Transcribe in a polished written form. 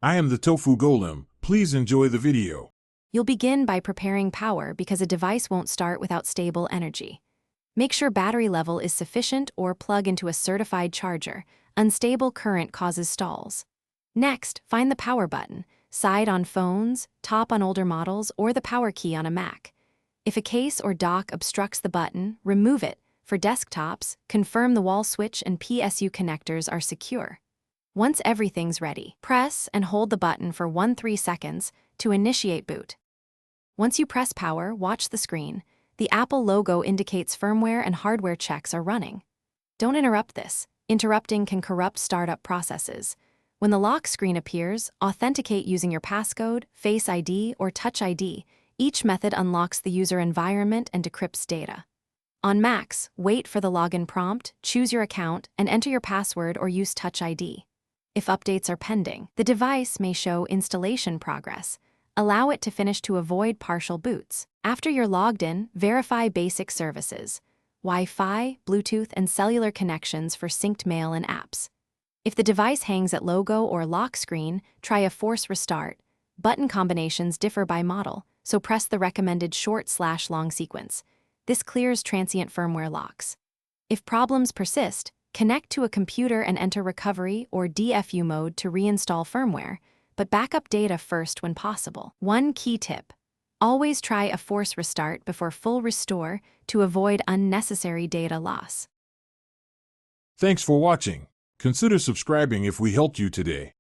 I am the Tofu Golem. Please enjoy the video. You'll begin by preparing power because a device won't start without stable energy. Make sure battery level is sufficient or plug into a certified charger. Unstable current causes stalls. Next, find the power button, side on phones, top on older models, or the power key on a Mac. If a case or dock obstructs the button, remove it. For desktops, confirm the wall switch and PSU connectors are secure. Once everything's ready, press and hold the button for 1-3 seconds to initiate boot. Once you press power, watch the screen. The Apple logo indicates firmware and hardware checks are running. Don't interrupt this. Interrupting can corrupt startup processes. When the lock screen appears, authenticate using your passcode, Face ID, or Touch ID. Each method unlocks the user environment and decrypts data. On Macs, wait for the login prompt, choose your account, and enter your password or use Touch ID. If updates are pending, the device may show installation progress. Allow it to finish to avoid partial boots. After you're logged in, verify basic services: Wi-Fi, Bluetooth, and cellular connections for synced mail and apps. If the device hangs at logo or lock screen, try a force restart. Button combinations differ by model, so press the recommended short/long sequence. This clears transient firmware locks. If problems persist, connect to a computer and enter recovery or DFU mode to reinstall firmware, but back up data first when possible. One key tip: always try a force restart before full restore to avoid unnecessary data loss. Thanks for watching. Consider subscribing if we helped you today.